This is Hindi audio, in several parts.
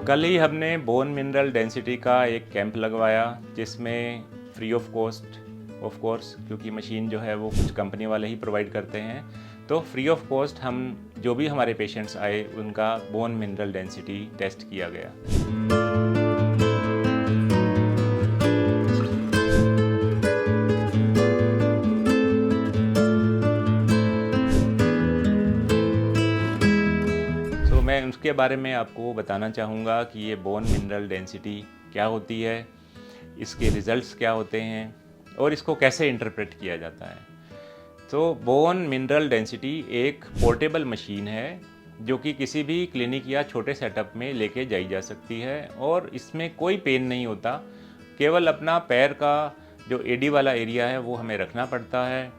कल ही हमने बोन मिनरल डेंसिटी का एक कैंप लगवाया जिसमें फ्री ऑफ कोर्स क्योंकि मशीन जो है वो कुछ कंपनी वाले ही प्रोवाइड करते हैं, तो फ्री ऑफ कॉस्ट हम जो भी हमारे पेशेंट्स आए उनका बोन मिनरल डेंसिटी टेस्ट किया गया। मैं उसके बारे में आपको बताना चाहूँगा कि ये बोन मिनरल डेंसिटी क्या होती है, इसके रिज़ल्ट्स क्या होते हैं और इसको कैसे इंटरप्रेट किया जाता है। तो बोन मिनरल डेंसिटी एक पोर्टेबल मशीन है जो कि किसी भी क्लिनिक या छोटे सेटअप में लेके जाई जा सकती है और इसमें कोई पेन नहीं होता, केवल अपना पैर का जो एडी वाला एरिया है वो हमें रखना पड़ता है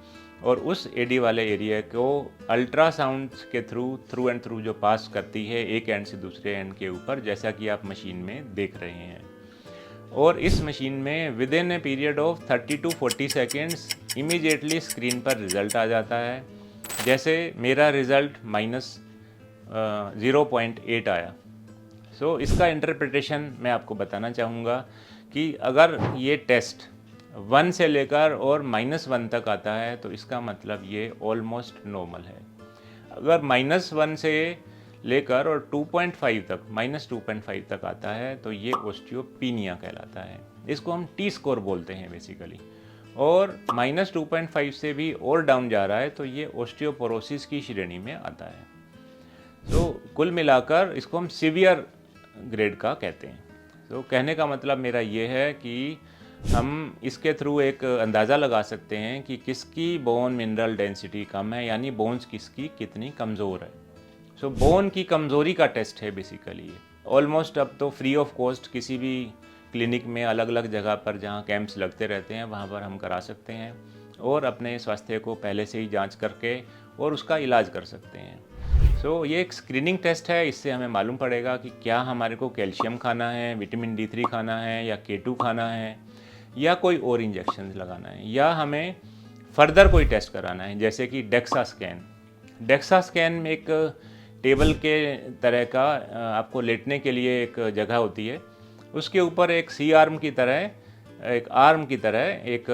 और उस एडी वाले एरिया को अल्ट्रासाउंड के थ्रू एंड थ्रू जो पास करती है एक एंड से दूसरे एंड के ऊपर, जैसा कि आप मशीन में देख रहे हैं। और इस मशीन में with in a period of 30 to 40 seconds immediately screen पर रिज़ल्ट आ जाता है। जैसे मेरा रिज़ल्ट -0.8 आया। सो इसका इंटरप्रिटेशन मैं आपको बताना चाहूँगा कि अगर ये टेस्ट 1 से लेकर और -1 तक आता है तो इसका मतलब ये ऑलमोस्ट नॉर्मल है। अगर -1 से लेकर और 2.5 तक -2.5 तक आता है तो ये ओस्टियोपीनिया कहलाता है। इसको हम टी स्कोर बोलते हैं बेसिकली। और -2.5 से भी और डाउन जा रहा है तो ये ओस्टियोपोरोसिस की श्रेणी में आता है। तो कुल मिलाकर इसको हम सीवियर ग्रेड का कहते हैं। तो कहने का मतलब मेरा ये है कि हम इसके थ्रू एक अंदाज़ा लगा सकते हैं कि किसकी बोन मिनरल डेंसिटी कम है, यानी बोन्स किसकी कितनी कमज़ोर है। सो बोन की कमज़ोरी का टेस्ट है बेसिकली ये। ऑलमोस्ट अब तो फ्री ऑफ कॉस्ट किसी भी क्लिनिक में अलग अलग जगह पर जहाँ कैंप्स लगते रहते हैं वहाँ पर हम करा सकते हैं और अपने स्वास्थ्य को पहले से ही जांच करके और उसका इलाज कर सकते हैं। सो ये एक स्क्रीनिंग टेस्ट है, इससे हमें मालूम पड़ेगा कि क्या हमारे को कैल्शियम खाना है, विटामिन D3 खाना है या K2 खाना है या कोई और इंजेक्शन लगाना है या हमें फर्दर कोई टेस्ट कराना है, जैसे कि डेक्सा स्कैन। डेक्सा स्कैन में एक टेबल के तरह का आपको लेटने के लिए एक जगह होती है, उसके ऊपर एक सी आर्म की तरह एक आर्म की तरह एक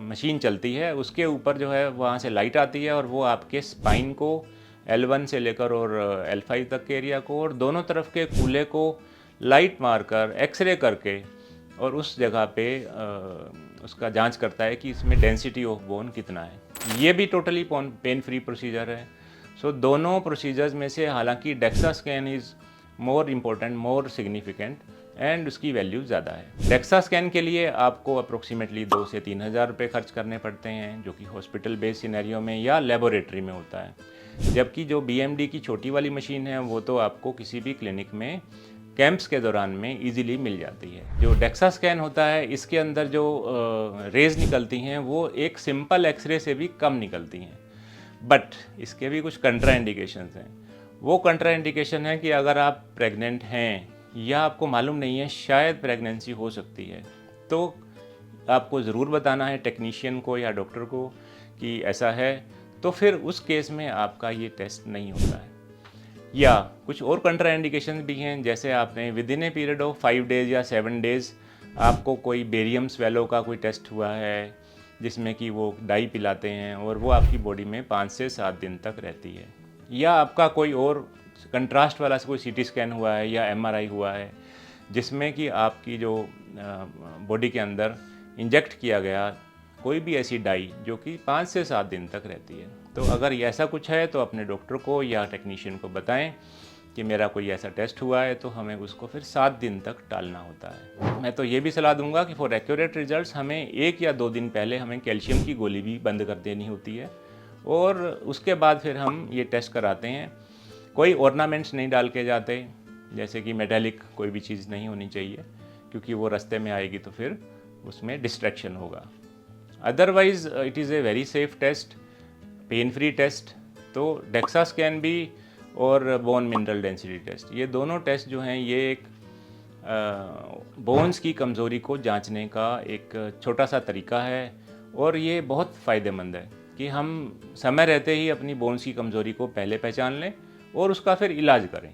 मशीन चलती है, उसके ऊपर जो है वहाँ से लाइट आती है और वो आपके स्पाइन को L1 से लेकर और L5 तक के एरिया को और दोनों तरफ के कूल्हे को लाइट मारकर एक्सरे करके और उस जगह पे उसका जांच करता है कि इसमें डेंसिटी ऑफ बोन कितना है। ये भी टोटली पेन फ्री प्रोसीजर है। सो दोनों प्रोसीजर्स में से हालांकि DEXA scan is more important, more significant and उसकी वैल्यू ज़्यादा है। डेक्सा स्कैन के लिए आपको अप्रोक्सीमेटली 2 से 3 हज़ार रुपये खर्च करने पड़ते हैं, जो कि हॉस्पिटल बेस्ड सिनेरियो में या लेबोरेटरी में होता है। जबकि जो BMD की छोटी वाली मशीन है वो तो आपको किसी भी क्लिनिक में कैंप्स के दौरान में इजीली मिल जाती है। जो डेक्सा स्कैन होता है इसके अंदर जो रेज निकलती हैं वो एक सिंपल एक्सरे से भी कम निकलती हैं, बट इसके भी कुछ कंट्रा इंडिकेशंस हैं। वो कंट्रा इंडिकेशन है कि अगर आप प्रेग्नेंट हैं या आपको मालूम नहीं है शायद प्रेगनेंसी हो सकती है, तो आपको ज़रूर बताना है टेक्नीशियन को या डॉक्टर को कि ऐसा है, तो फिर उस केस में आपका ये टेस्ट नहीं होता है। या कुछ और कंट्रा इंडिकेशन भी हैं, जैसे आपने with in a period of 5 days या 7 डेज़ आपको कोई बेरियम स्वेलो का कोई टेस्ट हुआ है जिसमें कि वो डाई पिलाते हैं और वो आपकी बॉडी में 5 से 7 दिन तक रहती है। या आपका कोई और कंट्रास्ट वाला कोई CT स्कैन हुआ है या MRI हुआ है जिसमें कि आपकी जो बॉडी के अंदर इंजेक्ट किया गया कोई भी ऐसी डाई जो कि 5 से 7 दिन तक रहती है। तो अगर ऐसा कुछ है तो अपने डॉक्टर को या टेक्नीशियन को बताएं कि मेरा कोई ऐसा टेस्ट हुआ है, तो हमें उसको फिर 7 दिन तक टालना होता है। मैं तो ये भी सलाह दूंगा कि फॉर एक्यूरेट रिजल्ट्स हमें 1 या 2 दिन पहले हमें कैल्शियम की गोली भी बंद कर देनी होती है और उसके बाद फिर हम ये टेस्ट कराते हैं। कोई ऑर्नामेंट्स नहीं डाल के जाते, जैसे कि मेटालिक कोई भी चीज़ नहीं होनी चाहिए क्योंकि वो रास्ते में आएगी तो फिर उसमें डिस्ट्रैक्शन होगा। Otherwise it is a very safe test, pain free test. तो डेक्सा स्कैन भी और बोन मिनरल डेंसिटी टेस्ट, ये दोनों टेस्ट जो हैं ये एक बोन्स की कमज़ोरी को जांचने का एक छोटा सा तरीका है और ये बहुत फ़ायदेमंद है कि हम समय रहते ही अपनी बोन्स की कमज़ोरी को पहले पहचान लें और उसका फिर इलाज करें।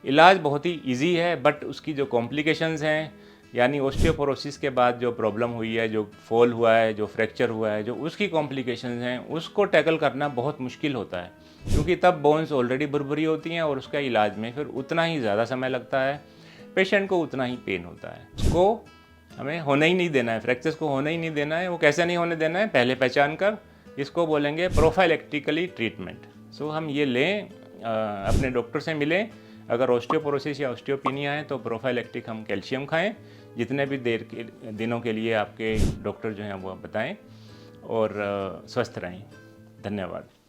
इलाज बहुत ही इजी है, बट उसकी जो कॉम्प्लिकेशंस हैं, यानी ओस्टियोपोरोसिस के बाद जो प्रॉब्लम हुई है, जो फॉल हुआ है, जो फ्रैक्चर हुआ है, जो उसकी कॉम्प्लिकेशंस हैं, उसको टैकल करना बहुत मुश्किल होता है, क्योंकि तब बोन्स ऑलरेडी बुरबुरी होती हैं और उसका इलाज में फिर उतना ही ज़्यादा समय लगता है, पेशेंट को उतना ही पेन होता है। उसको हमें होने ही नहीं देना है, फ्रैक्चर्स को होने ही नहीं देना है। वो कैसे नहीं होने देना है, पहले पहचान कर, इसको बोलेंगे प्रोफाइलेक्टिकली ट्रीटमेंट। सो हम ये लें, अपने डॉक्टर से मिलें। अगर ऑस्टियोपोरोसिस या ऑस्टियोपिनिया है तो प्रोफाइलेक्टिक हम कैल्शियम खाएं, जितने भी देर के दिनों के लिए आपके डॉक्टर जो हैं वो बताएं, और स्वस्थ रहें। धन्यवाद।